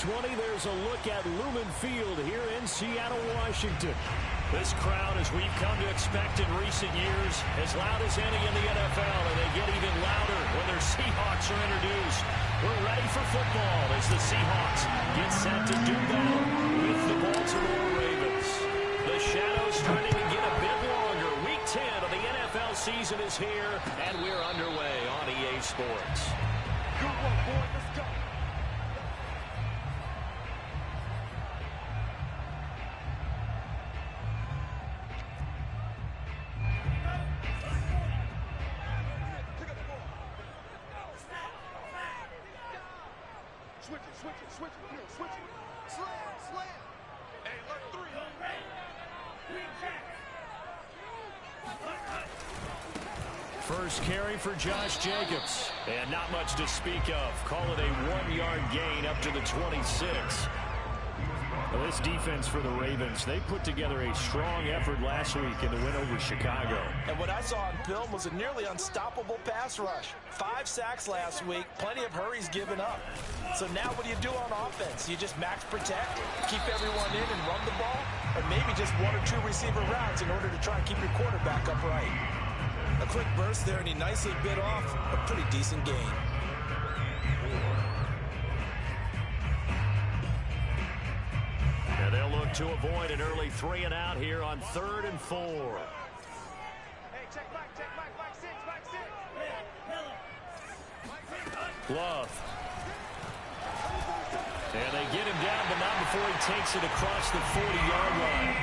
20, there's a look at Lumen Field here in Seattle, Washington. This crowd, as we've come to expect in recent years, as loud as any in the NFL, and they get even louder when their Seahawks are introduced. We're ready for football as the Seahawks get set to do battle with the Baltimore Ravens. The shadow's starting to get a bit longer. Week 10 of the NFL season is here, and we're underway on EA Sports. Good one, boy. Let's go. Switch it. Slam. Hey, look, 3. First carry for Josh Jacobs. And not much to speak of. Call it a 1-yard gain up to the 26. Well, this defense for the Ravens, they put together a strong effort last week in the win over Chicago. And what I saw on film was a nearly unstoppable pass rush. 5 sacks last week, plenty of hurries given up. So now what do you do on offense? You just max protect, keep everyone in and run the ball, or maybe just 1 or 2 receiver routes in order to try and keep your quarterback upright. A quick burst there, and he nicely bit off a pretty decent gain. And they'll look to avoid an early 3 and out here on 3rd and 4. Hey, check back 6. Love. And they get him down, but not before he takes it across the 40-yard line.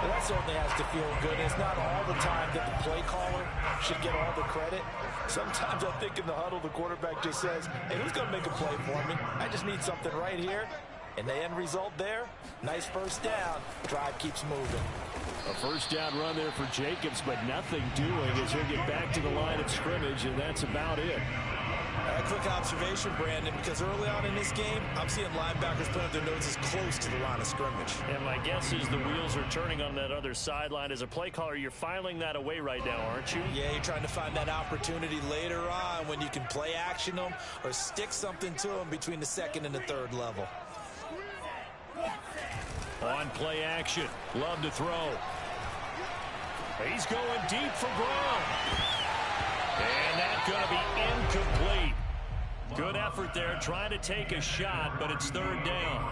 Well, that certainly has to feel good. It's not all the time that the play caller should get all the credit. Sometimes I think in the huddle, the quarterback just says, hey, who's going to make a play for me? I just need something right here. And the end result there, nice first down. Drive keeps moving. A first down run there for Jacobs, but nothing doing as he'll get back to the line of scrimmage, and that's about it. A quick observation, Brandon, because early on in this game, I'm seeing linebackers putting their noses close to the line of scrimmage. And my guess is the wheels are turning on that other sideline. As a play caller, you're filing that away right now, aren't you? Yeah, you're trying to find that opportunity later on when you can play action them or stick something to them between the 2nd and the 3rd level. On play action. Love to throw. He's going deep for Brown. And that's going to be incomplete. Good effort there, trying to take a shot, but it's 3rd down.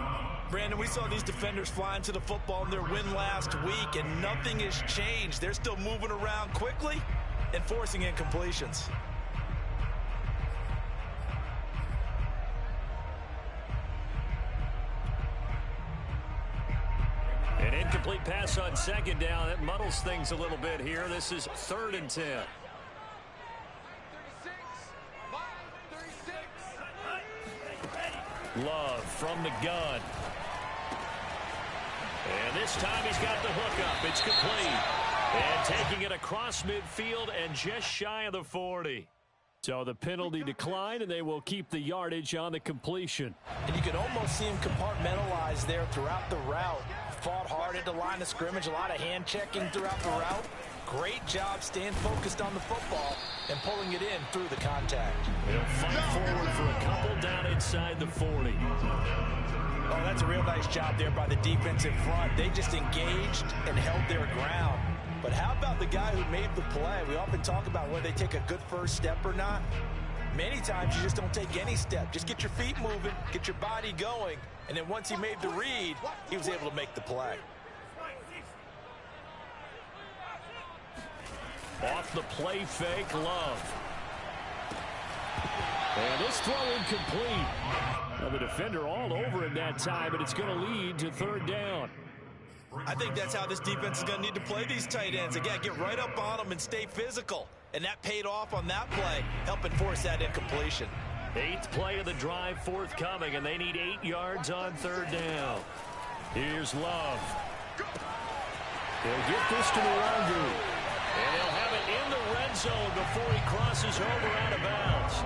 Brandon, we saw these defenders flying to the football in their win last week, and nothing has changed. They're still moving around quickly and forcing incompletions. An incomplete pass on 2nd down. That muddles things a little bit here. This is 3rd and 10. 36. Love from the gun. And this time he's got the hook up. It's complete. And taking it across midfield and just shy of the 40. So the penalty declined, and they will keep the yardage on the completion. And you can almost see him compartmentalize there throughout the route. Fought hard at the line of scrimmage, a lot of hand checking throughout the route. Great job staying focused on the football and pulling it in through the contact. They'll fight forward for a couple down inside the 40. Oh, that's a real nice job there by the defense in front. They just engaged and held their ground. But how about the guy who made the play? We often talk about whether they take a good first step or not. Many times you just don't take any step. Just get your feet moving, get your body going, and then once he made the read, he was able to make the play. Off the play fake, Love. And this throw incomplete. Now the defender all over him that time, but it's going to lead to 3rd down. I think that's how this defense is going to need to play these tight ends. Again, get right up on them and stay physical. And that paid off on that play, helping force that incompletion. 8th play of the drive forthcoming, and they need 8 yards on 3rd down. Here's Love. He'll get this to Mwangu. And he'll have it in the red zone before he crosses over out of bounds.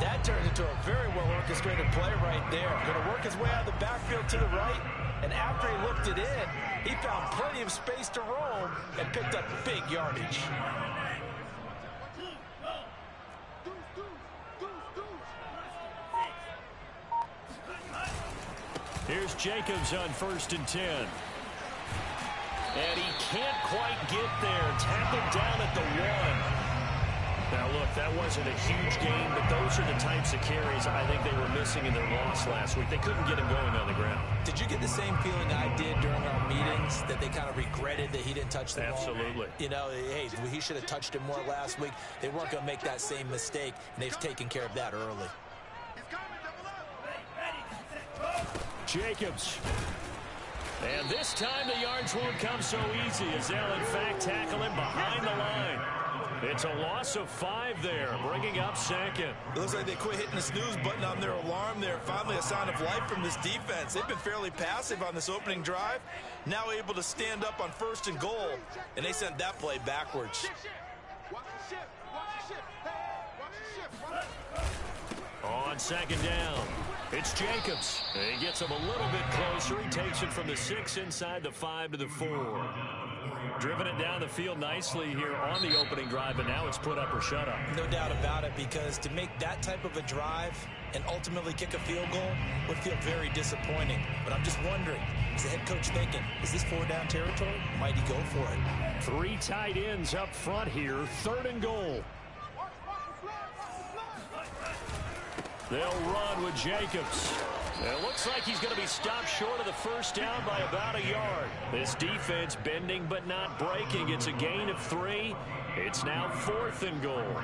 That turns into a very well-orchestrated play right there. Going to work his way out of the backfield to the right. And after he looked it in, he found plenty of space to roam and picked up big yardage. Here's Jacobs on 1st and 10. And he can't quite get there. Tackled down at the 1. Now, look, that wasn't a huge game, but those are the types of carries I think they were missing in their loss last week. They couldn't get him going on the ground. Did you get the same feeling I did during our meetings, that they kind of regretted that he didn't touch the ball? Absolutely. You know, hey, he should have touched it more last week. They weren't going to make that same mistake, and they've taken care of that early. Jacobs. And this time the yards won't come so easy as they'll, in fact, tackle him behind the line. It's a loss of 5 there, bringing up 2nd. It looks like they quit hitting the snooze button on their alarm there. Finally a sign of life from this defense. They've been fairly passive on this opening drive. Now able to stand up on 1st and goal, and they sent that play backwards. On 2nd down, it's Jacobs. He gets him a little bit closer. He takes it from the 6 inside the 5 to the 4. Driven it down the field nicely here on the opening drive, and now it's put up or shut up. No doubt about it, because to make that type of a drive and ultimately kick a field goal would feel very disappointing. But I'm just wondering, is the head coach thinking, is this 4-down territory? Might he go for it? 3 tight ends up front here, 3rd and goal. They'll run with Jacobs. It looks like he's going to be stopped short of the 1st down by about a yard. This defense bending but not breaking. It's a gain of 3. It's now 4th and goal.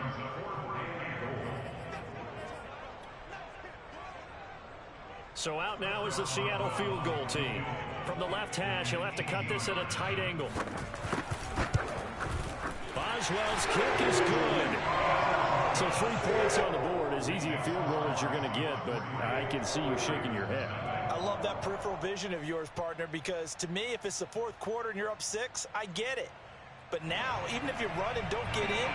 So out now is the Seattle field goal team. From the left hash, he'll have to cut this at a tight angle. Boswell's kick is good. So 3 points on the board, as easy a field goal as you're going to get, but I can see you shaking your head. I love that peripheral vision of yours, partner, because to me, if it's the 4th quarter and you're up 6, I get it. But now, even if you run and don't get in,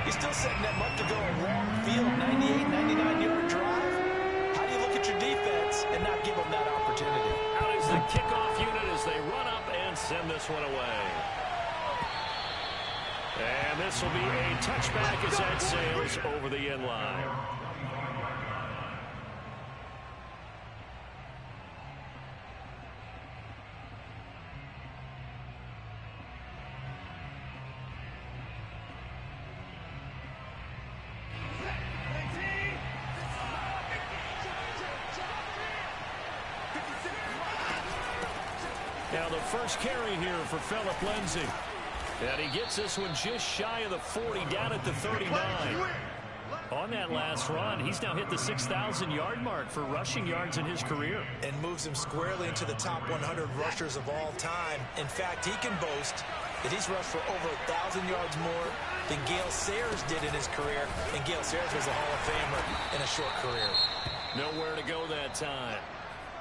you're still setting them up to go a long field, 98, 99-yard drive. How do you look at your defense and not give them that opportunity? Out is the kickoff unit as they run up and send this one away. And this will be a touchback as that sails over the end line. Now the first carry here for Phillip Lindsay. And he gets this one just shy of the 40, down at the 39. On that last run, he's now hit the 6,000-yard mark for rushing yards in his career. And moves him squarely into the top 100 rushers of all time. In fact, he can boast that he's rushed for over 1,000 yards more than Gale Sayers did in his career. And Gale Sayers was a Hall of Famer in a short career. Nowhere to go that time.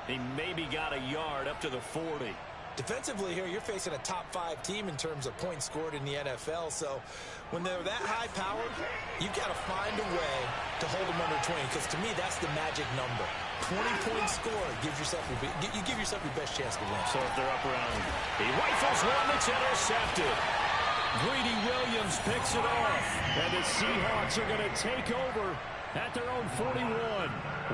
He maybe got a yard up to the 40. Defensively here, you're facing a top 5 team in terms of points scored in the NFL. So when they're that high-powered, you've got to find a way to hold them under 20. Because to me, that's the magic number. 20-point score gives yourself you give yourself your best chance to win. So if they're up around, he rifles one that's intercepted. Greedy Williams picks it off. And the Seahawks are going to take over at their own 41.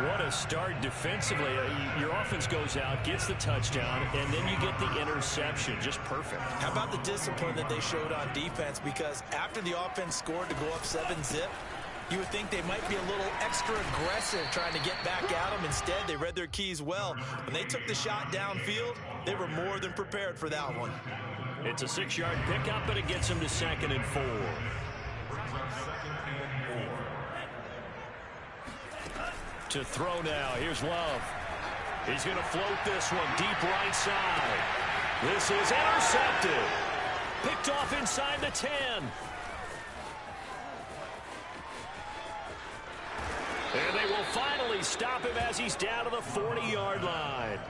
What a start defensively. Your offense goes out, gets the touchdown, and then you get the interception. Just perfect. How about the discipline that they showed on defense? Because after the offense scored to go up 7-zip, you would think they might be a little extra aggressive trying to get back at them. Instead, they read their keys well. When they took the shot downfield, they were more than prepared for that one. It's a 6-yard pickup, but it gets them to 2nd and 4. To throw now. Here's Love. He's going to float this one deep right side. This is intercepted. Picked off inside the 10. And they will finally stop him as he's down to the 40-yard line.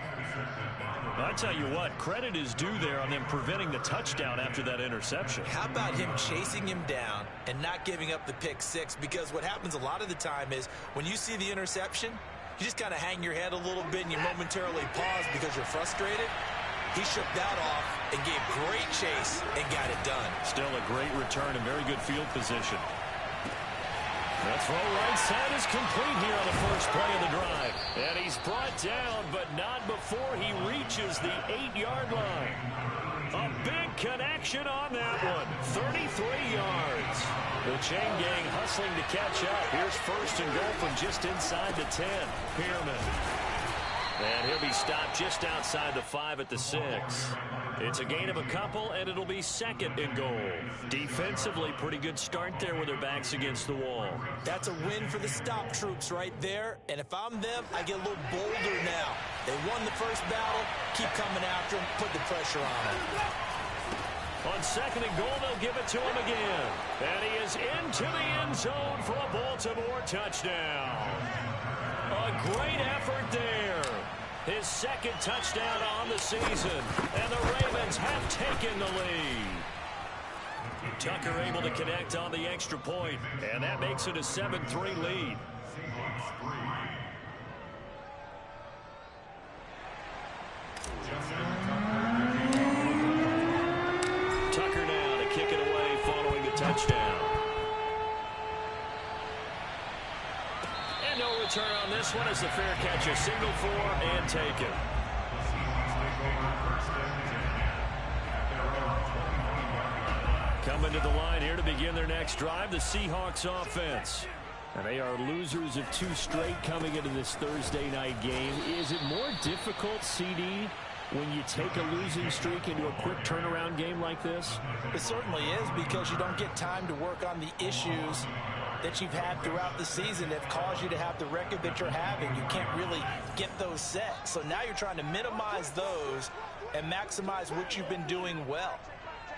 I tell you what, credit is due there on them preventing the touchdown after that interception. How about him chasing him down and not giving up the pick 6? Because what happens a lot of the time is when you see the interception, you just kind of hang your head a little bit and you momentarily pause because you're frustrated. He shook that off and gave great chase and got it done. Still a great return and very good field position. The throw right side is complete here on the first play of the drive. And he's brought down, but not before he reaches the 8-yard line. A big connection on that one. 33 yards. The chain gang hustling to catch up. Here's first and goal from just inside the 10. Pearman. And he'll be stopped just outside the 5 at the 6. It's a gain of a couple, and it'll be second and goal. Defensively, pretty good start there with their backs against the wall. That's a win for the stop troops right there. And if I'm them, I get a little bolder now. They won the first battle. Keep coming after them. Put the pressure on them. On second and goal, they'll give it to him again. And he is into the end zone for a Baltimore touchdown. A great effort there. His second touchdown on the season. And the Ravens have taken the lead. Tucker able to connect on the extra point. And that makes it a 7-3 lead. Tucker now to kick it away following the touchdown. And no return on this one as the fair catch is signaled for and taken. Coming to the line here to begin their next drive, the Seahawks offense. And they are losers of 2 straight coming into this Thursday night game. Is it more difficult, CD, when you take a losing streak into a quick turnaround game like this? It certainly is, because you don't get time to work on the issues that you've had throughout the season that have caused you to have the record that you're having. You can't really get those set. So now you're trying to minimize those and maximize what you've been doing well.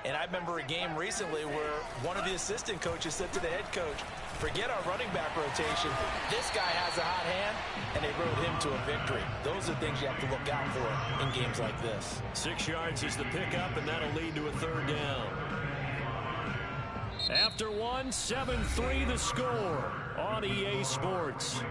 And I remember a game recently where one of the assistant coaches said to the head coach, forget our running back rotation. This guy has a hot hand, and they rode him to a victory. Those are things you have to look out for in games like this. 6 yards is the pickup, and that'll lead to a third down. After one, 7-3 the score on EA Sports.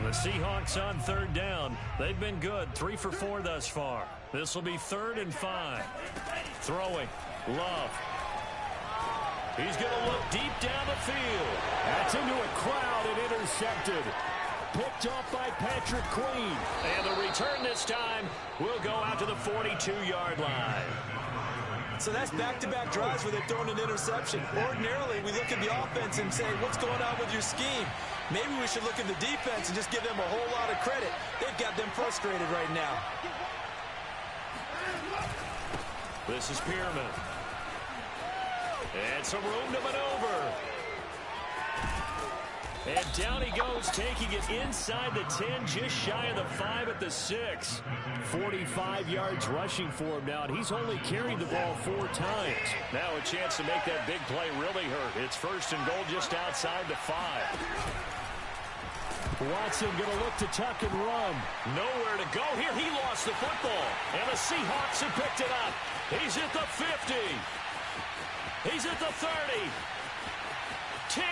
The Seahawks on third down. They've been good. 3 for 4 thus far. This will be 3rd and 5. Throwing. Love. He's going to look deep down the field. That's into a crowd and intercepted. Picked off by Patrick Queen. And the return this time will go out to the 42-yard line. So that's back-to-back drives where they've thrown an interception. Ordinarily, we look at the offense and say, what's going on with your scheme? Maybe we should look at the defense and just give them a whole lot of credit. They've got them frustrated right now. This is Pearman. And some room to maneuver. And down he goes, taking it inside the 10, just shy of the 5 at the 6. 45 yards rushing for him now, and he's only carried the ball 4 times. Now a chance to make that big play really hurt. It's first and goal just outside the 5. Watson going to look to tuck and run. Nowhere to go here. He lost the football, and the Seahawks have picked it up. He's at the 50. He's at the 30. 10.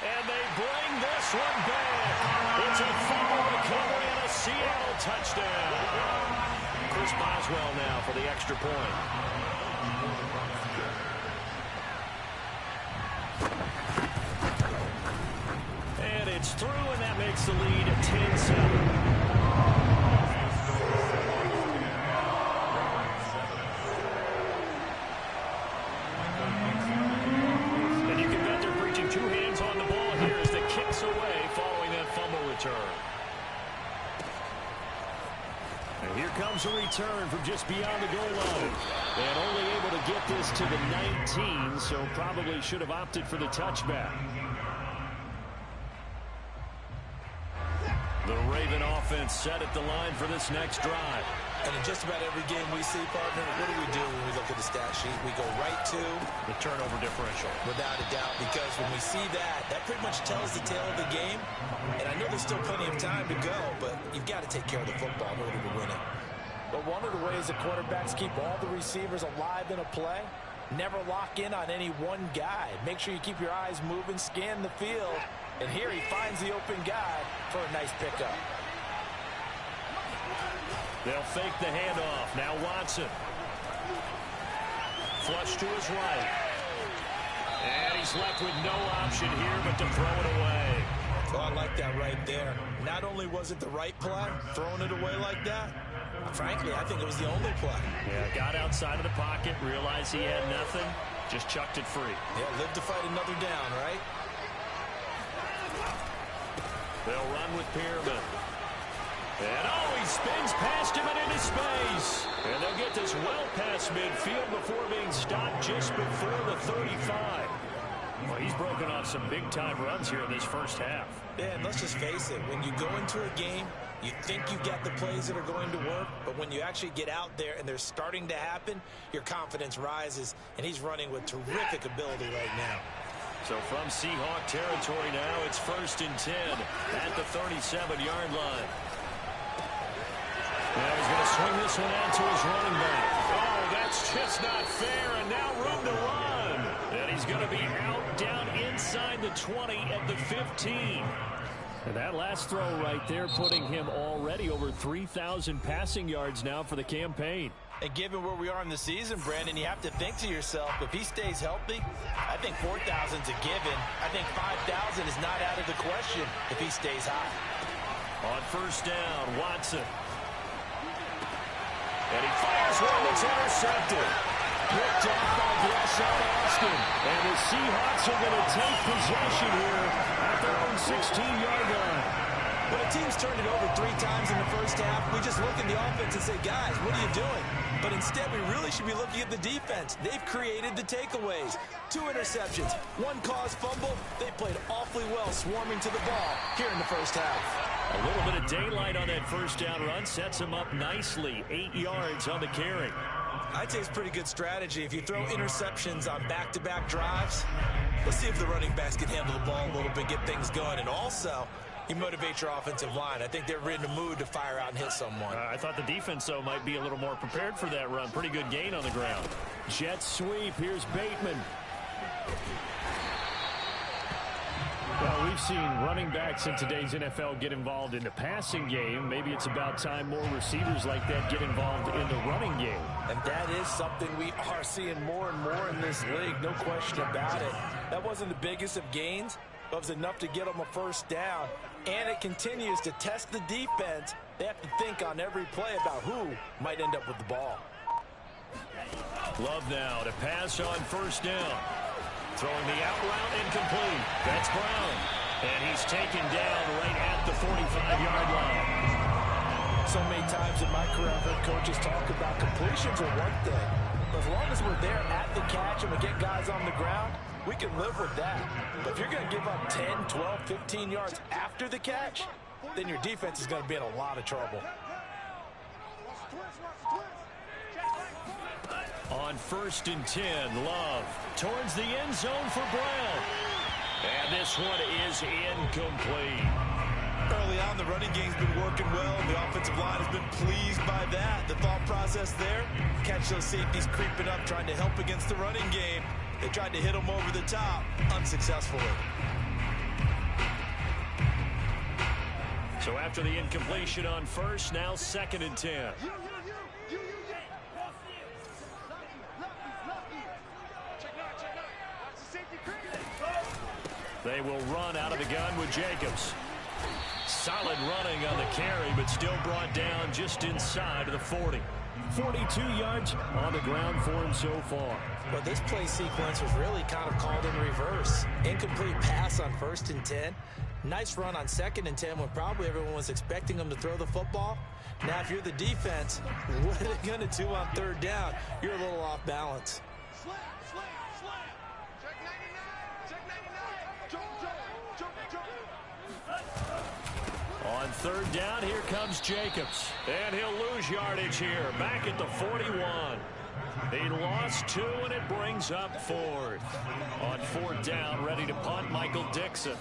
And they bring this one back. It's a fumble recovery and a Seattle touchdown. Chris Boswell now for the extra point. And it's through, and that makes the lead at 10-7. And here comes a return from just beyond the goal line. And only able to get this to the 19, so probably should have opted for the touchback. The Raven offense set at the line for this next drive. And in just about every game we see, partner, what do when we look at the stat sheet? We go right to the turnover differential. Without a doubt, because when we see that, that pretty much tells the tale of the game. And I know there's still plenty of time to go, but you've got to take care of the football in order to win it. But one of the ways the quarterbacks keep all the receivers alive in a play, never lock in on any one guy. Make sure you keep your eyes moving, scan the field, And here he finds the open guy for a nice pickup. They'll fake the handoff. Now Watson. Flush to his right. And he's left with no option here but to throw it away. Oh, I like that right there. Not only was it the right play, throwing it away like that, frankly, I think it was the only play. Yeah, got outside of the pocket, realized he had nothing, just chucked it free. Yeah, live to fight another down, right? They'll run with Pearman. And he spins past him and into space. And they'll get this well past midfield before being stopped just before the 35. Well, he's broken off some big-time runs here in this first half. Yeah, and let's just face it. When you go into a game, you think you got the plays that are going to work, but when you actually get out there and they're starting to happen, your confidence rises, and he's running with terrific ability right now. So from Seahawk territory now, it's 1st and 10 at the 37-yard line. Now he's going to swing this one out to his running back. Oh, that's just not fair, and now room to run. And he's going to be out down inside the 20 at the 15. And that last throw right there putting him already over 3,000 passing yards now for the campaign. And given where we are in the season, Brandon, you have to think to yourself, if he stays healthy, I think 4,000's a given. I think 5,000 is not out of the question if he stays high. On 1st down, Watson. And he fires one that's intercepted. Picked off by Gresham Austin. And the Seahawks are going to take possession here at their own 16-yard line. When a team's turned it over 3 times in the first half, we just look at the offense and say, guys, what are you doing? But instead, we really should be looking at the defense. They've created the takeaways. 2 interceptions, 1 caused fumble. They played awfully well swarming to the ball here in the first half. A little bit of daylight on that 1st down run sets him up nicely. 8 yards on the carry. I'd say it's pretty good strategy. If you throw interceptions on back-to-back drives, let's see if the running backs can handle the ball a little bit, get things going. And also, you motivate your offensive line. I think they're in the mood to fire out and hit someone. I thought the defense, though, might be a little more prepared for that run. Pretty good gain on the ground. Jet sweep. Here's Bateman. Well, we've seen running backs in today's NFL get involved in the passing game. Maybe it's about time more receivers like that get involved in the running game. And that is something we are seeing more and more in this league, no question about it. That wasn't the biggest of gains, but it was enough to get them a 1st down. And it continues to test the defense. They have to think on every play about who might end up with the ball. Love now to pass on 1st down. Throwing the out route incomplete. That's Brown. And he's taken down right at the 45-yard line. So many times in my career, I've heard coaches talk about completions are one thing. But as long as we're there at the catch and we get guys on the ground, we can live with that. But if you're going to give up 10, 12, 15 yards after the catch, then your defense is going to be in a lot of trouble. On 1st and 10, Love towards the end zone for Brown. And this one is incomplete. Early on, the running game's been working well, and the offensive line has been pleased by that. The thought process there, catch those safeties creeping up, trying to help against the running game. They tried to hit them over the top, unsuccessfully. So after the incompletion on 1st, now 2nd and 10. They will run out of the gun with Jacobs. Solid running on the carry, but still brought down just inside of the 40. 42 yards on the ground for him so far. Well, this play sequence was really kind of called in reverse. Incomplete pass on 1st and 10. Nice run on 2nd and 10 when probably everyone was expecting him to throw the football. Now, if you're the defense, what are they going to do on 3rd down? You're a little off balance. Slam, slam, slam. Check 99, check 99. Jump, jump, jump, jump. On 3rd down, here comes Jacobs. And he'll lose yardage here, back at the 41. He lost 2, and it brings up 4th. On 4th down, ready to punt, Michael Dixon.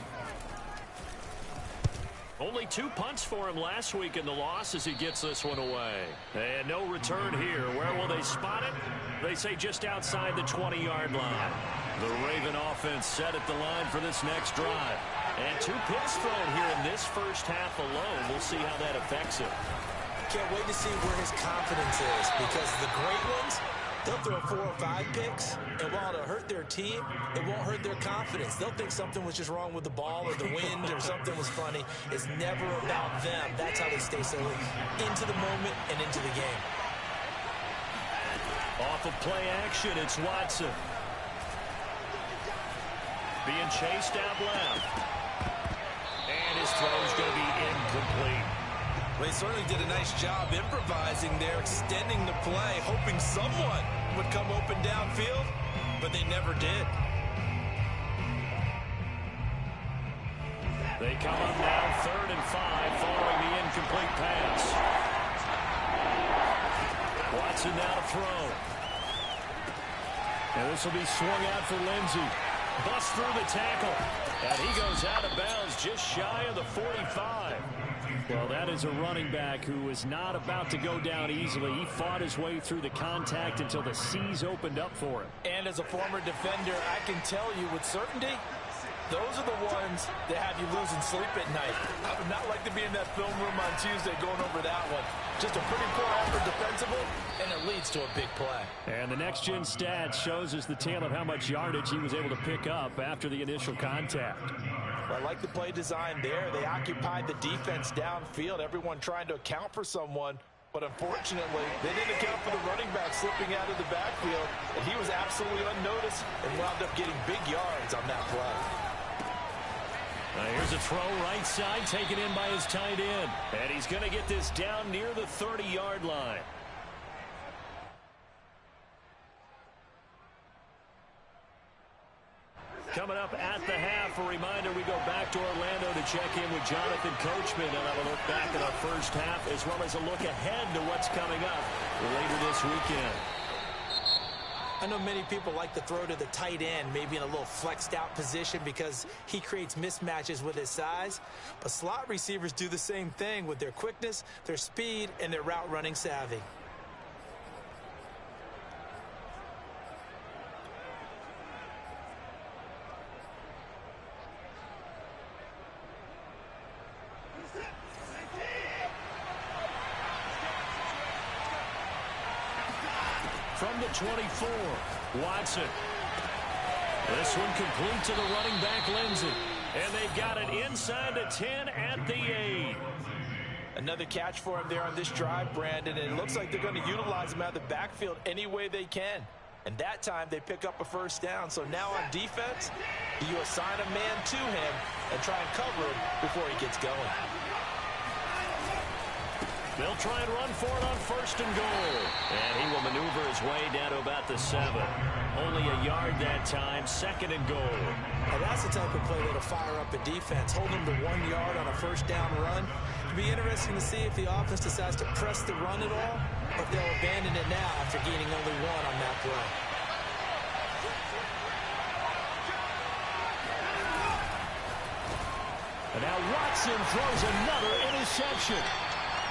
Only 2 punts for him last week in the loss as he gets this one away. And no return here. Where will they spot it? They say just outside the 20-yard line. The Raven offense set at the line for this next drive. And 2 picks thrown here in this first half alone. We'll see how that affects him. Can't wait to see where his confidence is, because the great ones, they'll throw 4 or 5 picks, and while it'll hurt their team, it won't hurt their confidence. They'll think something was just wrong with the ball or the wind or something was funny. It's never about them. That's how they stay so into the moment and into the game. Off of play action, it's Watson. Being chased out left. And his throw's going to be incomplete. Well, they certainly did a nice job improvising there, extending the play, hoping someone would come open downfield, but they never did. They come up now 3rd and 5 following the incomplete pass. Watson now to throw. And this will be swung out for Lindsey. Busts through the tackle. And he goes out of bounds just shy of the 45. Well, that is a running back who is not about to go down easily. He fought his way through the contact until the seas opened up for him. And as a former defender, I can tell you with certainty, those are the ones that have you losing sleep at night. I would not like to be in that film room on Tuesday going over that one. Just a pretty poor effort defensively, and it leads to a big play. And the next-gen stats shows us the tale of how much yardage he was able to pick up after the initial contact. I like the play design there. They occupied the defense downfield, everyone trying to account for someone. But unfortunately, they didn't account for the running back slipping out of the backfield, and he was absolutely unnoticed and wound up getting big yards on that play. Here's a throw right side, taken in by his tight end. And he's going to get this down near the 30-yard line. Coming up at the half, a reminder, we go back to Orlando to check in with Jonathan Coachman and have a look back at our first half, as well as a look ahead to what's coming up later this weekend. I know many people like to throw to the tight end, maybe in a little flexed out position because he creates mismatches with his size. But slot receivers do the same thing with their quickness, their speed, and their route running savvy. From the 24, Watson. This one complete to the running back, Lindsey. And they've got it inside the 10 at the 8. Another catch for him there on this drive, Brandon, and it looks like they're going to utilize him out of the backfield any way they can. And that time they pick up a first down. So now on defense, you assign a man to him and try and cover him before he gets going. They'll try and run for it on 1st and goal. And he will maneuver his way down to about the 7. Only a yard that time, 2nd and goal. Now that's the type of play that'll fire up a defense. Hold them to 1 yard on a first down run. It'll be interesting to see if the offense decides to press the run at all, or if they'll abandon it now after gaining only 1 on that play. And now Watson throws another interception.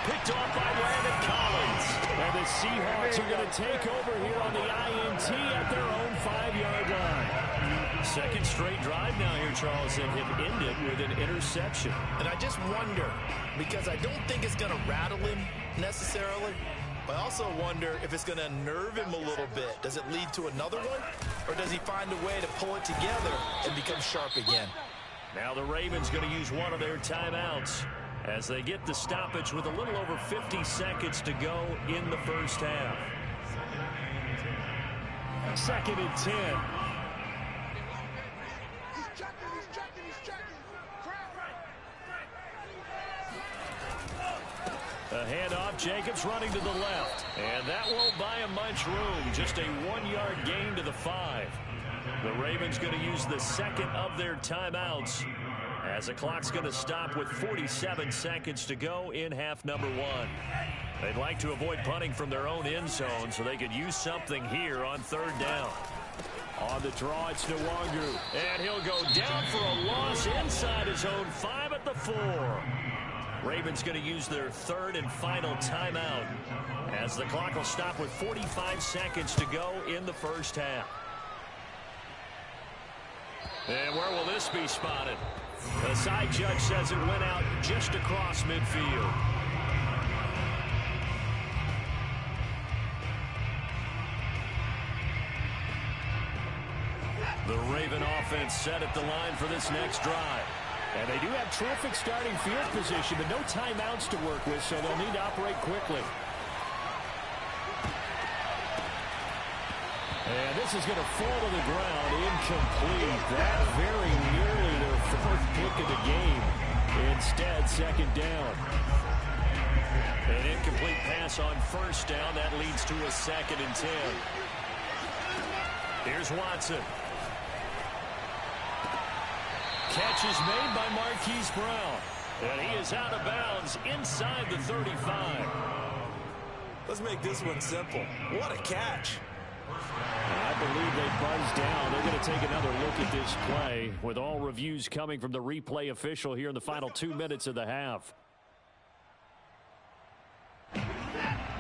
Picked off by Landon Collins. And the Seahawks are going to take over here on the INT at their own 5-yard line. Second straight drive now here, Charles, and have ended with an interception. And I just wonder, because I don't think it's going to rattle him necessarily, but I also wonder if it's going to unnerve him a little bit. Does it lead to another one? Or does he find a way to pull it together and become sharp again? Now the Ravens going to use one of their timeouts as they get the stoppage with a little over 50 seconds to go in the first half. 2nd and 10. A handoff, Jacobs running to the left. And that won't buy him much room. Just a 1-yard gain to the 5. The Ravens going to use the 2nd of their timeouts, as the clock's going to stop with 47 seconds to go in half number 1. They'd like to avoid punting from their own end zone so they could use something here on 3rd down. On the draw, it's Nwangu. And he'll go down for a loss inside his own 5 at the 4. Ravens going to use their 3rd and final timeout, as the clock will stop with 45 seconds to go in the first half. And where will this be spotted? The side judge says it went out just across midfield. The Raven offense set at the line for this next drive. And they do have terrific starting field position, but no timeouts to work with, so they'll need to operate quickly. And this is going to fall to the ground, incomplete. That very nearly their fourth pick of the game. Instead, second down. An incomplete pass on first down. That leads to a 2nd and 10. Here's Watson. Catch is made by Marquise Brown. And he is out of bounds inside the 35. Let's make this one simple. What a catch. I believe they buzzed down. They're going to take another look at this play with all reviews coming from the replay official here in the final 2 minutes of the half.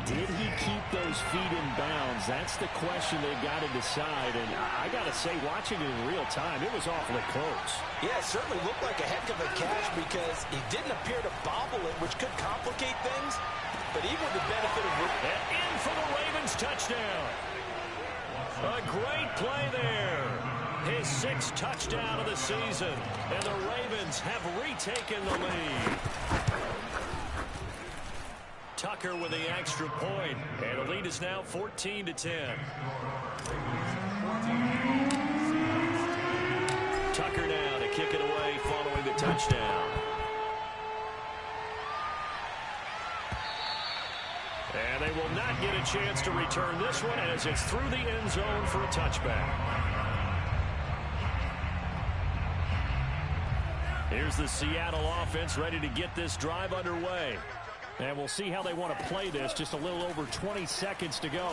Did he keep those feet in bounds? That's the question they've got to decide. And I got to say, watching it in real time, it was awfully close. Yeah, it certainly looked like a heck of a catch because he didn't appear to bobble it, which could complicate things. But even with the benefit of... And in for the Ravens touchdown. A great play there. His 6th touchdown of the season. And the Ravens have retaken the lead. Tucker with the extra point. And the lead is now 14-10. Tucker now to kick it away following the touchdown. And they will not get a chance to return this one as it's through the end zone for a touchback. Here's the Seattle offense ready to get this drive underway. And we'll see how they want to play this. Just a little over 20 seconds to go.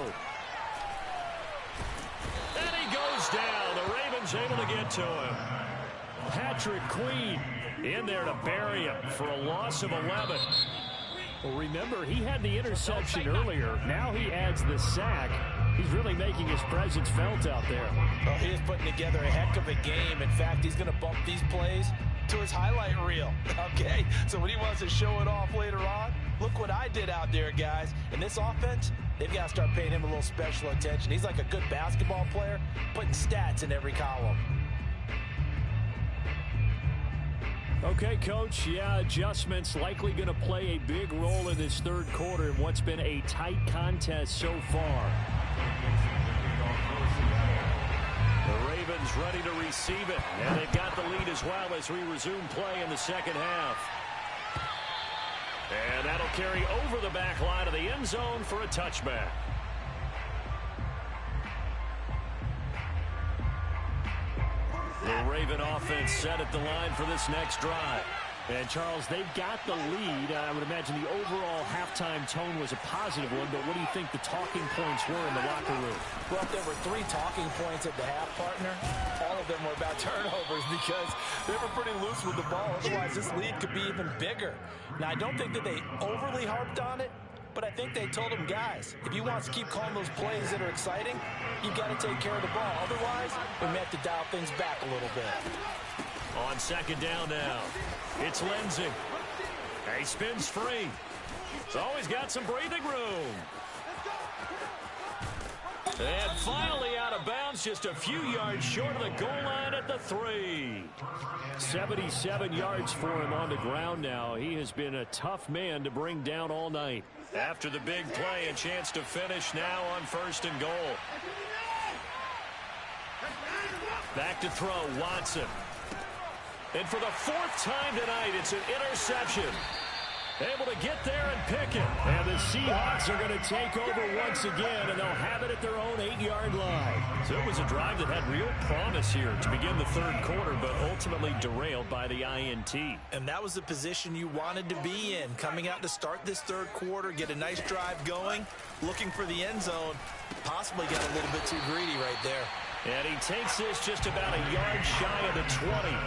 And he goes down. The Ravens able to get to him. Patrick Queen in there to bury him for a loss of 11. Well, remember, he had the interception earlier. Now he adds the sack. He's really making his presence felt out there. Well, he is putting together a heck of a game. In fact, he's going to bump these plays to his highlight reel. Okay, so when he wants to show it off later on, look what I did out there, guys. In this offense, they've got to start paying him a little special attention. He's like a good basketball player, putting stats in every column. Okay, Coach, yeah, adjustments likely going to play a big role in this third quarter in what's been a tight contest so far. The Ravens ready to receive it, and they've got the lead as well as we resume play in the second half. And that'll carry over the back line of the end zone for a touchback. The Raven offense set at the line for this next drive. And, Charles, they've got the lead. I would imagine the overall halftime tone was a positive one, but what do you think the talking points were in the locker room? Well, if there were 3 talking points at the half, partner, all of them were about turnovers because they were pretty loose with the ball. Otherwise, this lead could be even bigger. Now, I don't think that they overly harped on it, but I think they told them, guys, if you want to keep calling those plays that are exciting, you've got to take care of the ball. Otherwise, we may have to dial things back a little bit. On second down now, it's Lindsey. He spins free. So he's got some breathing room. And finally out of bounds, just a few yards short of the goal line at the 3. 77 yards for him on the ground now. He has been a tough man to bring down all night. After the big play, a chance to finish now on 1st and goal. Back to throw, Watson. And for the 4th time tonight, it's an interception. Able to get there and pick it. And the Seahawks are going to take over once again, and they'll have it at their own 8-yard line. So it was a drive that had real promise here to begin the third quarter, but ultimately derailed by the INT. And that was the position you wanted to be in, coming out to start this third quarter, get a nice drive going, looking for the end zone. Possibly got a little bit too greedy right there. And he takes this just about a yard shy of the 20.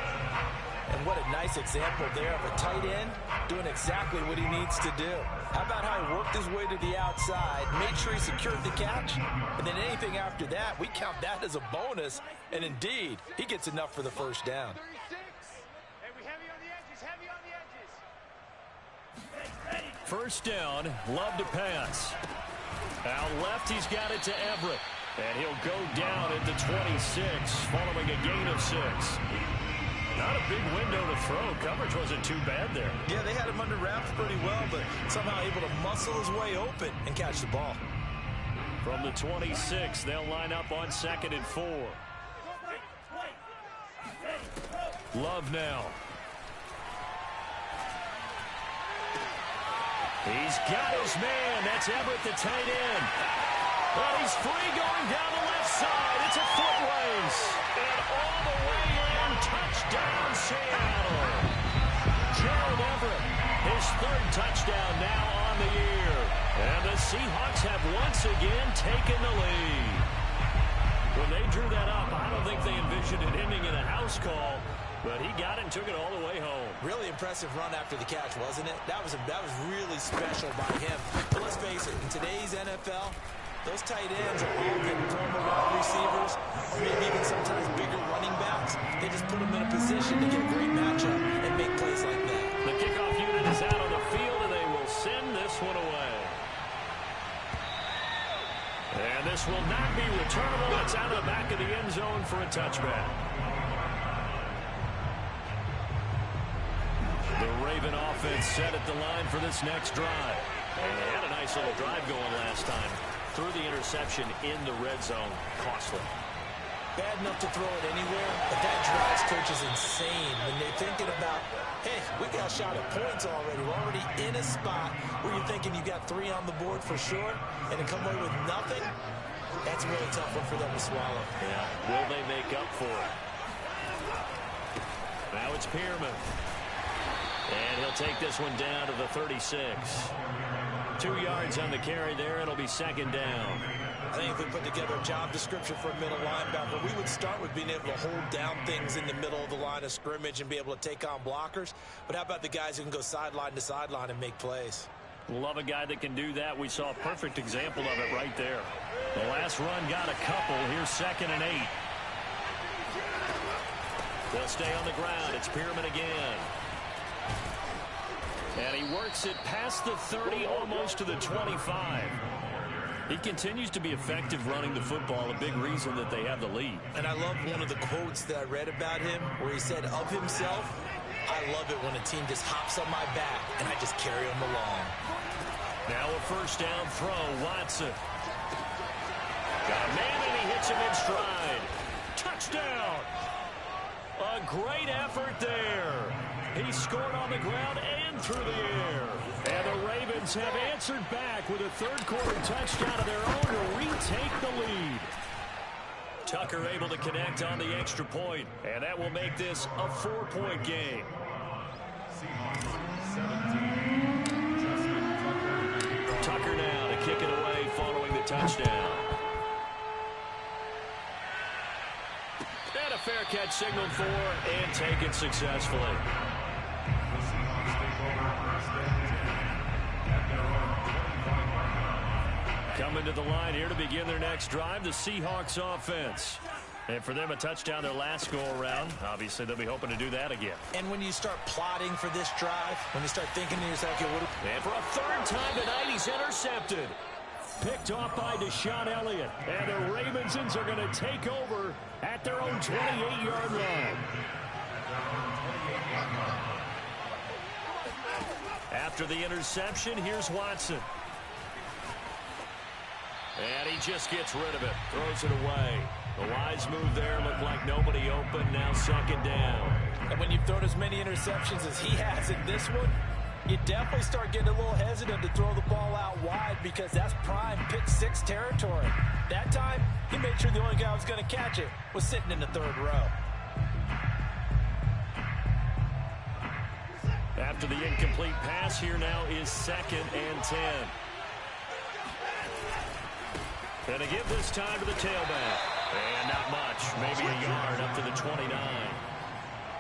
And what a nice example there of a tight end doing exactly what he needs to do. How about how he worked his way to the outside, made sure he secured the catch, and then anything after that, we count that as a bonus. And indeed, he gets enough for the first down. And we have first down. Love to pass. Out left, he's got it to Everett. And he'll go down at the 26, following a gain of 6. Not a big window to throw. Coverage wasn't too bad there. Yeah, they had him under wraps pretty well, but somehow able to muscle his way open and catch the ball. From the 26, they'll line up on 2nd and 4. Love now. He's got his man. That's Everett, the tight end. But he's free going down the left side. It's a foot race. And all the way in. Touchdown, Seattle. Gerald Everett, his 3rd touchdown now on the year. And the Seahawks have once again taken the lead. When they drew that up, I don't think they envisioned it ending in a house call. But he got it and took it all the way home. Really impressive run after the catch, wasn't it? That was really special by him. But let's face it, in today's NFL, those tight ends are all getting former wide receivers, or maybe even sometimes bigger running backs. They just put them in a position to get a great matchup and make plays like that. The kickoff unit is out on the field, and they will send this one away. And this will not be returnable. It's out of the back of the end zone for a touchback. The Raven offense set at the line for this next drive. And they had a nice little drive going last time. Threw the interception in the red zone. Costly. Bad enough to throw it anywhere, but that drives coaches insane when they're thinking about, hey, we got a shot at points already. We're already in a spot where you're thinking you got 3 on the board for sure, and to come away with nothing, that's a really tough one for them to swallow. Yeah, will they make up for it? Now it's Pierman. And he'll take this one down to the 36. 2 yards on the carry there. It'll be 2nd down. I think if we put together a job description for a middle linebacker, we would start with being able to hold down things in the middle of the line of scrimmage and be able to take on blockers. But how about the guys who can go sideline to sideline and make plays? Love a guy that can do that. We saw a perfect example of it right there. The last run got a couple. Here's 2nd and 8. They'll stay on the ground. It's Pierman again. And he works it past the 30, almost to the 25. He continues to be effective running the football, a big reason that they have the lead. And I love one of the quotes that I read about him where he said of himself, I love it when a team just hops on my back and I just carry them along. Now a first down throw, Watson. Got a man and he hits him in stride. Touchdown! A great effort there. He scored on the ground and through the air. And the Ravens have answered back with a 3rd quarter touchdown of their own to retake the lead. Tucker able to connect on the extra point, and that will make this a 4-point game. Tucker now to kick it away following the touchdown. And a fair catch signaled for and taken successfully. Coming to the line here to begin their next drive, the Seahawks offense. And for them, a touchdown their last go-around. Obviously, they'll be hoping to do that again. And when you start plotting for this drive, when you start thinking to yourself, okay, what... And for a 3rd time tonight, he's intercepted. Picked off by Deshaun Elliott. And the Ravensons are going to take over at their own 28-yard line. After the interception, here's Watson. And he just gets rid of it. Throws it away. The wise move there. Looked like nobody open. Now 2nd down. And when you've thrown as many interceptions as he has in this one, you definitely start getting a little hesitant to throw the ball out wide because that's prime pick 6 territory. That time, he made sure the only guy who was going to catch it was sitting in the 3rd row. After the incomplete pass, here now is 2nd and 10. And to give this time to the tailback. And not much. Maybe a yard up to the 29.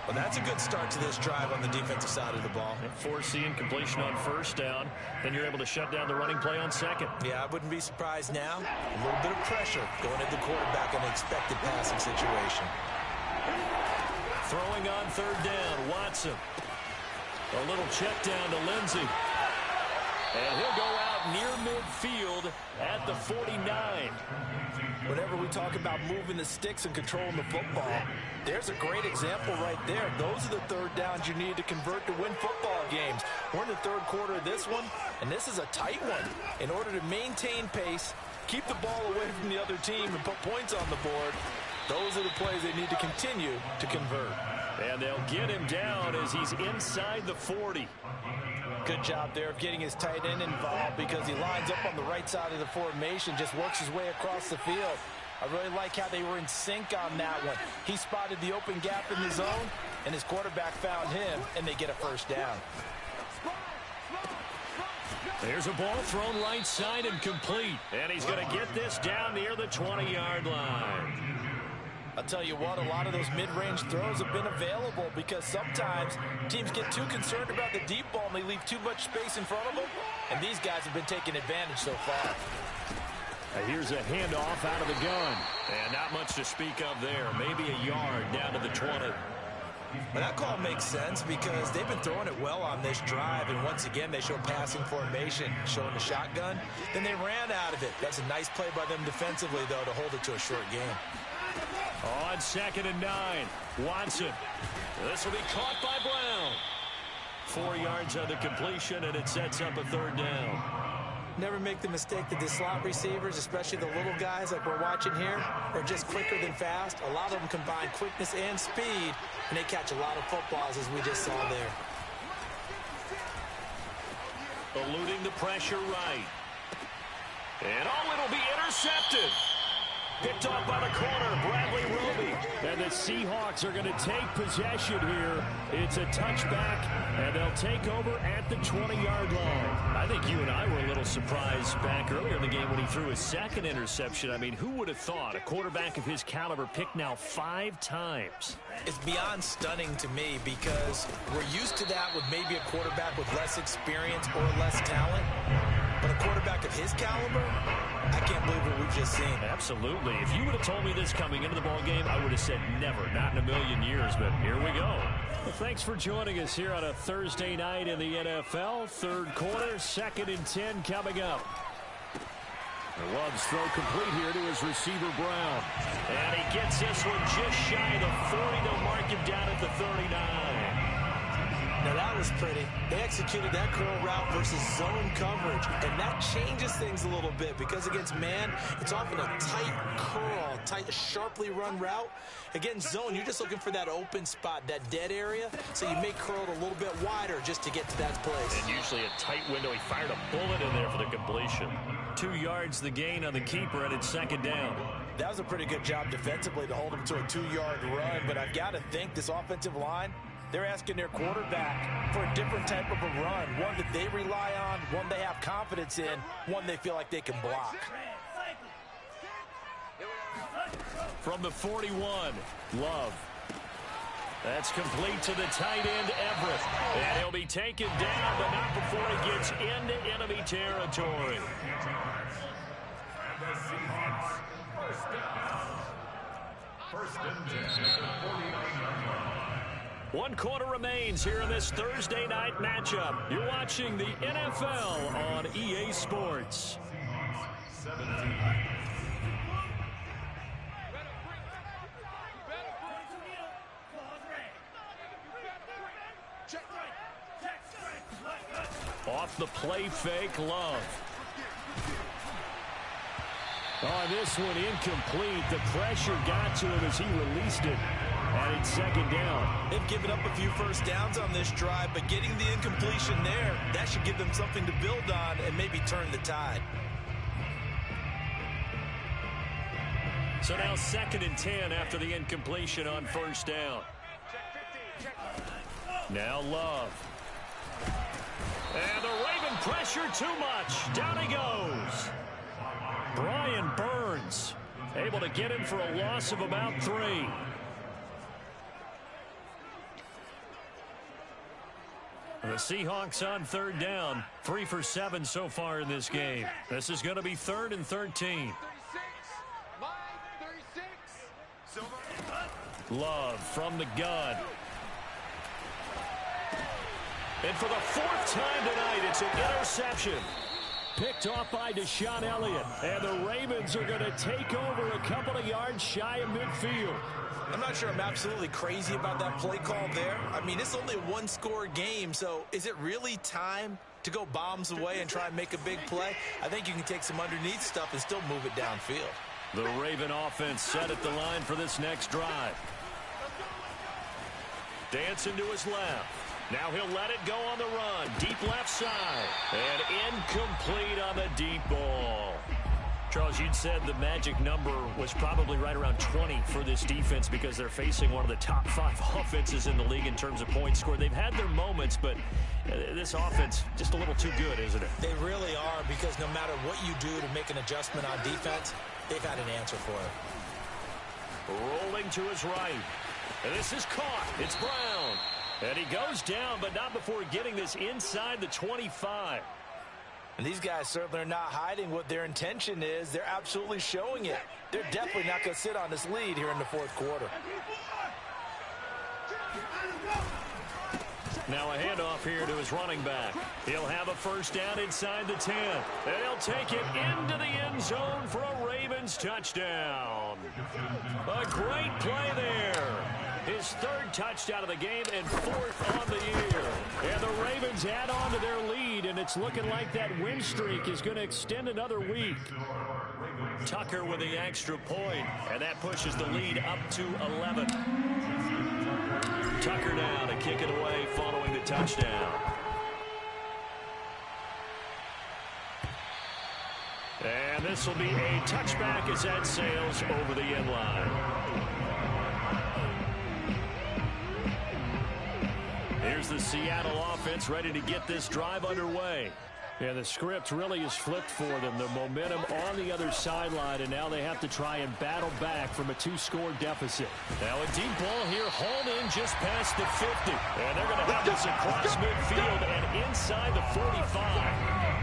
Well, that's a good start to this drive on the defensive side of the ball. Forcing completion on 1st down. Then you're able to shut down the running play on 2nd. Yeah, I wouldn't be surprised now. A little bit of pressure going at the quarterback in an expected passing situation. Throwing on 3rd down, Watson. A little check down to Lindsey. And he'll go out near midfield at the 49. Whenever we talk about moving the sticks and controlling the football, there's a great example right there. Those are the third downs you need to convert to win football games. We're in the third quarter of this one, and this is a tight one. In order to maintain pace, keep the ball away from the other team, and put points on the board, those are the plays they need to continue to convert. And they'll get him down as he's inside the 40. Good job there of getting his tight end involved because he lines up on the right side of the formation, just works his way across the field. I really like how they were in sync on that one. He spotted the open gap in the zone, and his quarterback found him, and they get a first down. There's a ball thrown right side and complete. And he's going to get this down near the 20-yard line. I'll tell you what, a lot of those mid-range throws have been available because sometimes teams get too concerned about the deep ball and they leave too much space in front of them, and these guys have been taking advantage so far. Here's a handoff out of the gun. And not much to speak of there. Maybe a yard down to the 20. Well, that call makes sense because they've been throwing it well on this drive, and once again they show passing formation, showing the shotgun. Then they ran out of it. That's a nice play by them defensively, though, to hold it to a short game. On 2nd and 9, Watson. This will be caught by Brown. 4 yards on the completion, and it sets up a third down. Never make the mistake that the slot receivers, especially the little guys like we're watching here, are just quicker than fast. A lot of them combine quickness and speed, and they catch a lot of footballs, as we just saw there. Eluding the pressure right. And it'll be intercepted. Picked off by the corner, Bradley Roby. And the Seahawks are going to take possession here. It's a touchback, and they'll take over at the 20-yard line. I think you and I were a little surprised back earlier in the game when he threw his second interception. I mean, who would have thought a quarterback of his caliber picked now 5 times? It's beyond stunning to me because we're used to that with maybe a quarterback with less experience or less talent. But a quarterback of his caliber, I can't believe what we've just seen. Absolutely. If you would have told me this coming into the ball game, I would have said never, not in a million years, but here we go. Well, thanks for joining us here on a Thursday night in the NFL. Third quarter, 2nd and 10 coming up. The Love's throw complete here to his receiver, Brown. And he gets this one just shy of the 40. They'll mark him down at the 39. Now that was pretty. They executed that curl route versus zone coverage, and that changes things a little bit because against man, it's often a tight curl, sharply run route. Against zone, you're just looking for that open spot, that dead area, so you may curl it a little bit wider just to get to that place. And usually a tight window. He fired a bullet in there for the completion. 2 yards the gain on the keeper, and it's 2nd down. That was a pretty good job defensively to hold him to a 2-yard run, but I've got to think this offensive line, they're asking their quarterback for a different type of a run, one that they rely on, one they have confidence in, one they feel like they can block. From the 41, Love. That's complete to the tight end, Everett. And he'll be taken down, but not before he gets into enemy territory. First and 10 at the 49. 1 quarter remains here in this Thursday night matchup. You're watching the NFL on EA Sports. 17. Off the play fake, Love. On this one, incomplete. The pressure got to him as he released it. And it's 2nd down. They've given up a few first downs on this drive, but getting the incompletion there, that should give them something to build on and maybe turn the tide. So now 2nd and 10 after the incompletion on 1st down. Now Love. And the Raven pressure too much. Down he goes. Brian Burns able to get him for a loss of about 3. The Seahawks on 3rd down. 3 for 7 so far in this game. This is going to be 3rd and 13. Love from the gun. And for the 4th time tonight, it's an interception. Picked off by Deshaun Elliott. And the Ravens are going to take over a couple of yards shy of midfield. I'm not sure I'm absolutely crazy about that play call there. I mean, it's only a one-score game, so is it really time to go bombs away and try and make a big play? I think you can take some underneath stuff and still move it downfield. The Raven offense set at the line for this next drive. Dancing to his left. Now he'll let it go on the run. Deep left side. And incomplete on the deep ball. Charles, you'd said the magic number was probably right around 20 for this defense because they're facing one of the top 5 offenses in the league in terms of points scored. They've had their moments, but this offense just a little too good, isn't it? They really are, because no matter what you do to make an adjustment on defense, they've had an answer for it. Rolling to his right. And this is caught. It's Brown. And he goes down, but not before getting this inside the 25. And these guys certainly are not hiding what their intention is. They're absolutely showing it. They're definitely not going to sit on this lead here in the 4th quarter. Now a handoff here to his running back. He'll have a first down inside the 10. And he'll take it into the end zone for a Ravens touchdown. A great play there. His 3rd touchdown of the game and 4th on the year. And the Ravens add on to their lead, and it's looking like that win streak is going to extend another week. Tucker with the extra point, and that pushes the lead up to 11. Tucker now to kick it away following the touchdown. And this will be a touchback as that sails over the end line. Here's the Seattle offense ready to get this drive underway. Yeah, the script really is flipped for them. The momentum on the other sideline, and now they have to try and battle back from a 2-score deficit. Now a deep ball here, hauled in just past the 50. And they're going to have this across midfield and inside the 45.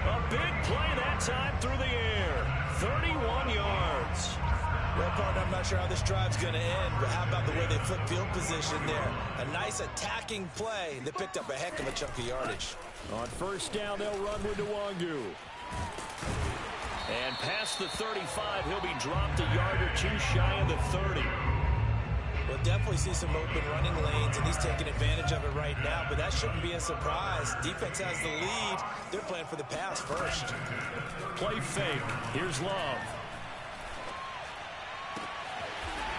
A big play that time through the air. 31 yards. Well, partner, I'm not sure how this drive's going to end, but how about the way they flip field position there? A nice attacking play. They picked up a heck of a chunk of yardage. On first down, they'll run with Nwangu. And past the 35, he'll be dropped a yard or two shy of the 30. We'll definitely see some open running lanes, and he's taking advantage of it right now, but that shouldn't be a surprise. Defense has the lead. They're playing for the pass first. Play fake. Here's Love.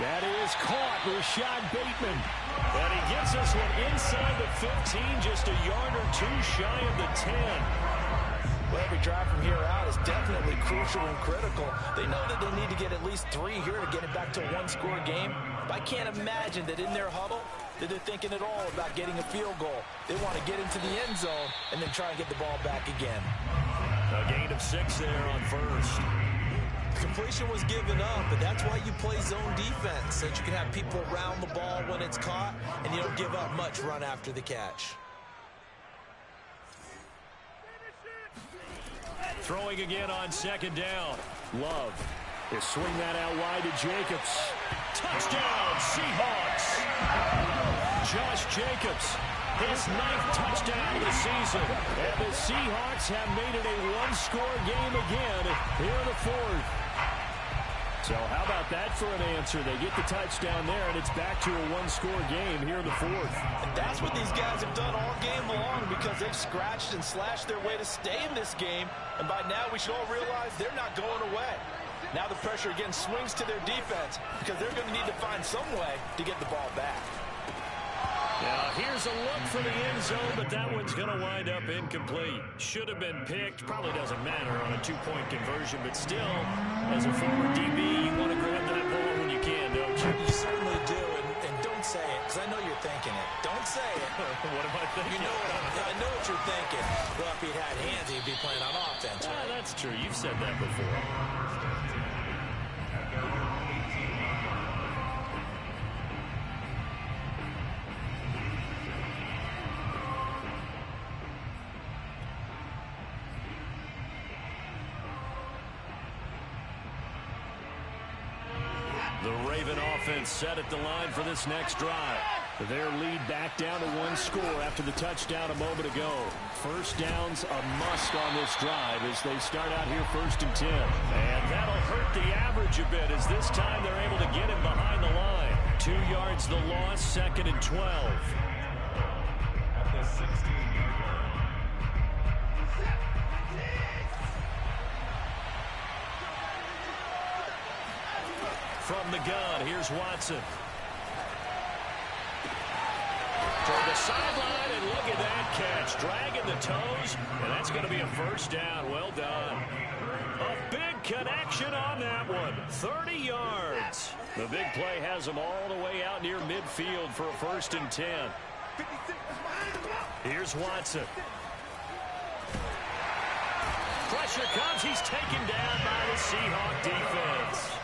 That is caught. Rashad Bateman. And he gets us one inside the 15, just a yard or two shy of the 10. Well, every drive from here out is definitely crucial and critical. They know that they need to get at least 3 here to get it back to a one-score game. But I can't imagine that in their huddle that they're thinking at all about getting a field goal. They want to get into the end zone and then try and get the ball back again. A gain of 6 there on first. Completion was given up, but that's why you play zone defense, so that you can have people around the ball when it's caught, and you don't give up much run after the catch. Throwing again on second down. Love. He'll swing that out wide to Jacobs. Touchdown, Seahawks. Josh Jacobs, his 9th touchdown of the season. And the Seahawks have made it a one-score game again here in the 4th. So how about that for an answer? They get the touchdown there, and it's back to a one-score game here in the 4th. And that's what these guys have done all game long, because they've scratched and slashed their way to stay in this game. And by now, we should all realize they're not going away. Now the pressure again swings to their defense, because they're going to need to find some way to get the ball back. Now here's a look for the end zone, but that one's going to wind up incomplete. Should have been picked. Probably doesn't matter on a 2-point conversion, but still, as a former DB, you want to grab that ball when you can, don't you? You certainly do, and don't say it, because I know you're thinking it. Don't say it. What am I thinking? You know I know what you're thinking. Well, if he'd had hands, he'd be playing on offense. Right? That's true. You've said that before. The Raven offense set at the line for this next drive. Their lead back down to one score after the touchdown a moment ago. First down's a must on this drive as they start out here 1st and 10. And that'll hurt the average a bit as this time they're able to get him behind the line. 2 yards the loss, 2nd and 12. At the 16-yard line. From the gun, here's Watson. Toward the sideline, and look at that catch. Dragging the toes, and that's going to be a first down. Well done. A big connection on that one. 30 yards. The big play has them all the way out near midfield for a 1st and 10. Here's Watson. Pressure comes. He's taken down by the Seahawk defense.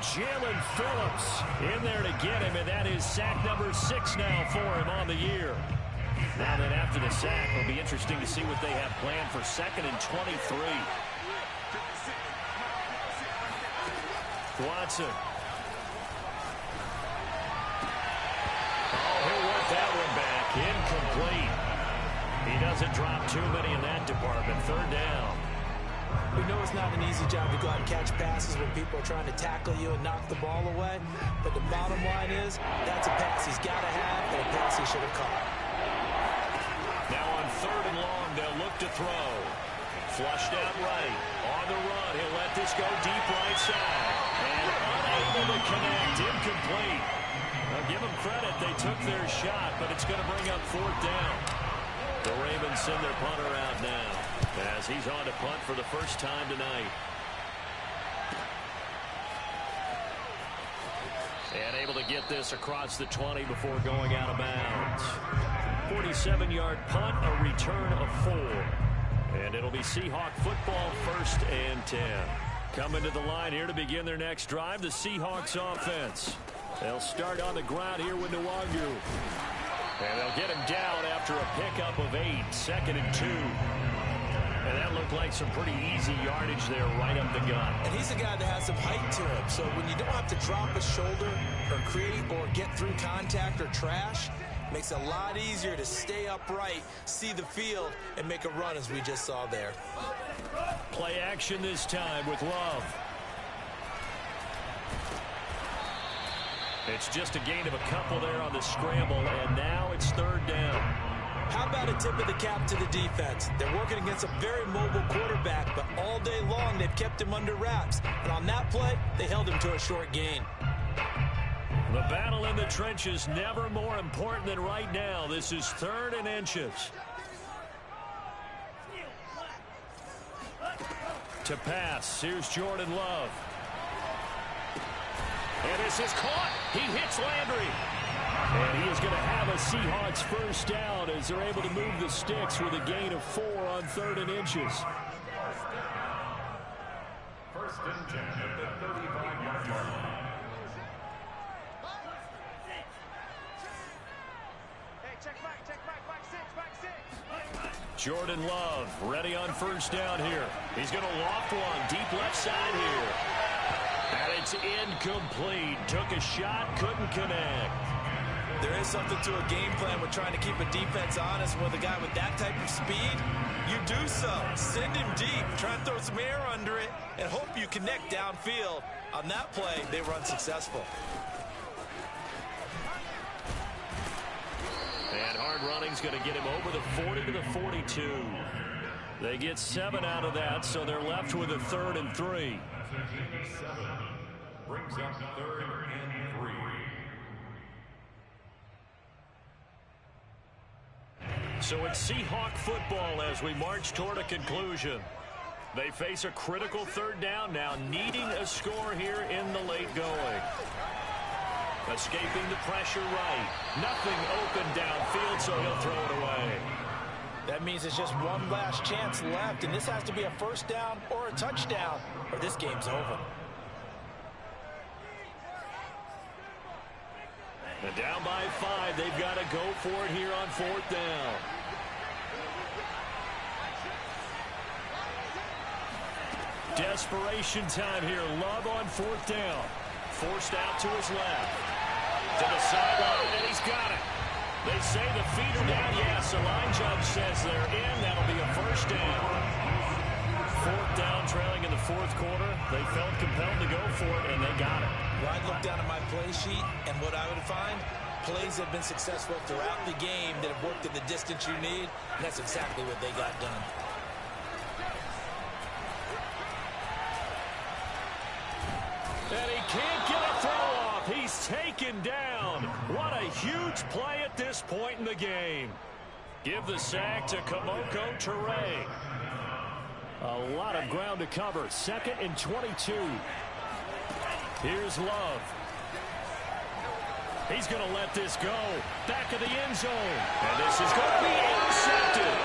Jalen Phillips in there to get him, and that is sack number 6 now for him on the year. Now then, after the sack, it'll be interesting to see what they have planned for 2nd and 23. Watson. Oh, he'll work that one back. Incomplete. He doesn't drop too many in that department. 3rd down. We know it's not an easy job to go out and catch passes when people are trying to tackle you and knock the ball away. But the bottom line is, that's a pass he's got to have and a pass he should have caught. Now on 3rd and long, they'll look to throw. Flushed out right. On the run, he'll let this go deep right side. And unable to connect. Incomplete. Now give them credit. They took their shot, but it's going to bring up 4th down. The Ravens send their punter out now as he's on to punt for the first time tonight. And able to get this across the 20 before going out of bounds. 47-yard punt, a return of 4. And it'll be Seahawk football, 1st and 10. Coming to the line here to begin their next drive, the Seahawks offense. They'll start on the ground here with Nwangu. And they'll get him down after a pickup of 8, 2nd and 2. And that looked like some pretty easy yardage there right up the gut. And he's a guy that has some height to him. So when you don't have to drop a shoulder or create or get through contact or trash, makes it a lot easier to stay upright, see the field, and make a run as we just saw there. Play action this time with Love. It's just a gain of a couple there on the scramble, and now it's 3rd down. How about a tip of the cap to the defense? They're working against a very mobile quarterback, but all day long they've kept him under wraps. And on that play, they held him to a short gain. The battle in the trenches never more important than right now. This is 3rd and inches. To pass, here's Jordan Love. And this is caught. He hits Landry. And he is going to have a Seahawks first down as they're able to move the sticks with a gain of 4 on 3rd and inches. 1st and 10 at the 35-yard line. Hey, check back, back 6. Jordan Love ready on first down here. He's going to loft one deep left side here. And it's incomplete. Took a shot, couldn't connect. There is something to a game plan with trying to keep a defense honest. With a guy with that type of speed, you do so. Send him deep, try and throw some air under it, and hope you connect downfield. On that play, they were unsuccessful. And hard running's going to get him over the 40 to the 42. They get 7 out of that, so they're left with a 3rd and 3. 7 brings up 3rd and 3. So it's Seahawk football as we march toward a conclusion. They face a critical 3rd down now, needing a score here in the late going. Escaping the pressure right. Nothing open downfield, so he'll throw it away. That means it's just one last chance left, and this has to be a first down or a touchdown, or this game's over. And down by 5, they've got to go for it here on 4th down. Desperation time here. Love on 4th down. Forced out to his left. To the sideline, and he's got it. They say the feet are down. Yes, the line judge says they're in. That'll be a first down. Fourth down, trailing in the fourth quarter. They felt compelled to go for it, and they got it. Well, I'd look down at my play sheet, and what I would find, plays have been successful throughout the game that have worked in the distance you need, and that's exactly what they got done. And he can't get a throw off. He's taken down. What a huge play at this point in the game. Give the sack to Kamoko Toure. A lot of ground to cover. 2nd and 22. Here's Love. He's going to let this go. Back of the end zone. And this is going to be intercepted.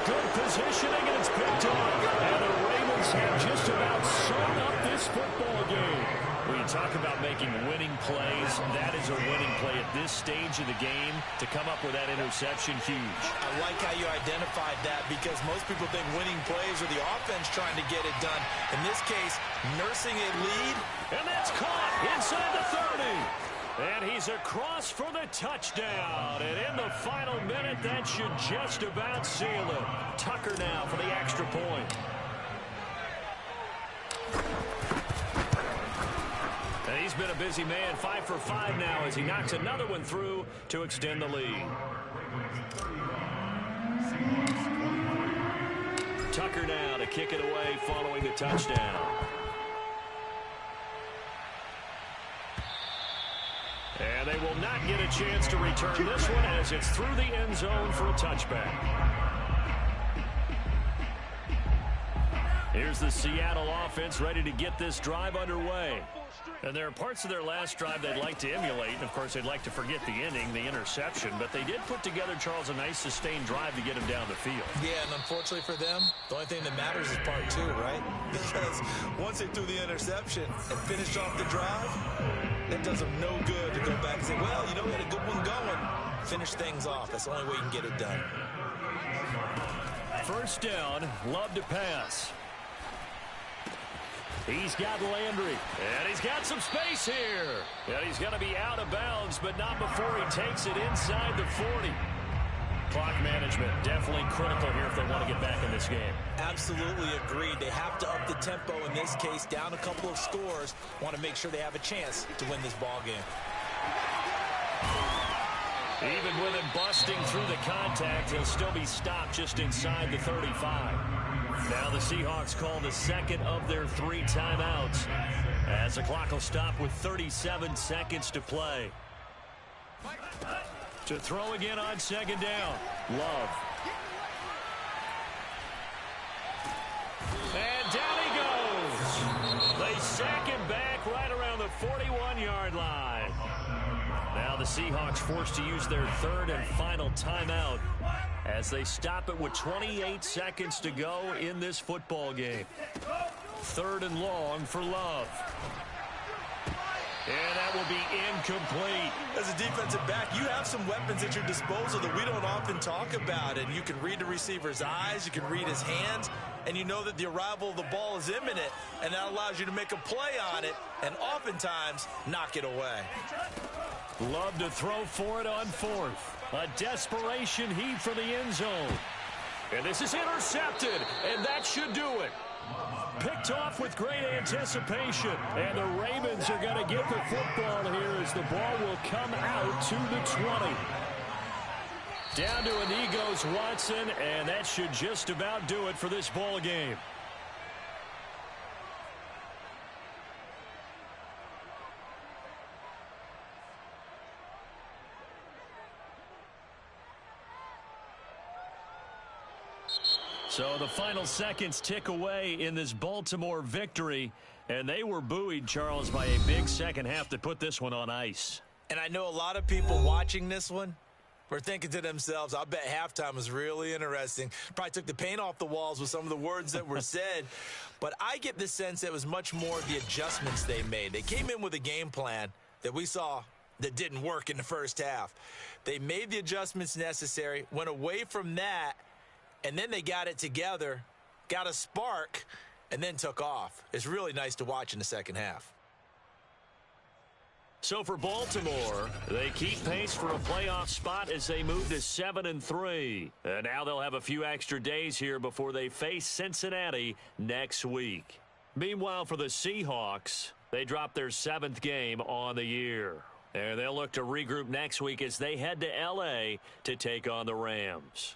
Good positioning, and it's picked off. And the Ravens have just about sewn up this football game. When you talk about making winning plays, that is a winning play at this stage of the game. To come up with that interception, huge. I like how you identified that, because most people think winning plays are the offense trying to get it done. In this case, nursing a lead. And that's caught inside the 30. And he's across for the touchdown. And in the final minute, that should just about seal it. Tucker now for the extra point. And he's been a busy man, 5 for 5 now as he knocks another one through to extend the lead. Tucker now to kick it away following the touchdown. And they will not get a chance to return this one as it's through the end zone for a touchback. Here's the Seattle offense ready to get this drive underway. And there are parts of their last drive they'd like to emulate. And, of course, they'd like to forget the ending, the interception. But they did put together, Charles, a nice sustained drive to get him down the field. Yeah, and unfortunately for them, the only thing that matters is part 2, right? Because once they threw the interception and finished off the drive, it does them no good to go back and say, well, you know, we had a good one going. Finish things off. That's the only way you can get it done. First down, Love to pass. He's got Landry, and he's got some space here. And he's going to be out of bounds, but not before he takes it inside the 40. Clock management definitely critical here if they want to get back in this game. Absolutely agreed. They have to up the tempo in this case, down a couple of scores. Want to make sure they have a chance to win this ball game. Even with him busting through the contact, he'll still be stopped just inside the 35. Now the Seahawks call the second of their 3 timeouts as the clock will stop with 37 seconds to play. To throw again on 2nd down, Love. And down he goes. They sack him back right around the 41-yard line. Now the Seahawks forced to use their 3rd and final timeout as they stop it with 28 seconds to go in this football game. 3rd and long for Love. And that will be incomplete. As a defensive back, you have some weapons at your disposal that we don't often talk about. And you can read the receiver's eyes, you can read his hands, and you know that the arrival of the ball is imminent. And that allows you to make a play on it and oftentimes knock it away. Love to throw for it on 4th. A desperation heave for the end zone. And this is intercepted, and that should do it. Picked off with great anticipation. And the Ravens are going to get the football here as the ball will come out to the 20. Down to a knee goes Watson, and that should just about do it for this ball game. So the final seconds tick away in this Baltimore victory, and they were buoyed, Charles, by a big second half that put this one on ice. And I know a lot of people watching this one were thinking to themselves, I bet halftime was really interesting. Probably took the paint off the walls with some of the words that were said. But I get the sense it was much more the adjustments they made. They came in with a game plan that we saw that didn't work in the first half. They made the adjustments necessary, went away from that, and then they got it together, got a spark, and then took off. It's really nice to watch in the second half. So for Baltimore, they keep pace for a playoff spot as they move to 7-3. And now they'll have a few extra days here before they face Cincinnati next week. Meanwhile, for the Seahawks, they dropped their 7th game on the year. And they'll look to regroup next week as they head to L.A. to take on the Rams.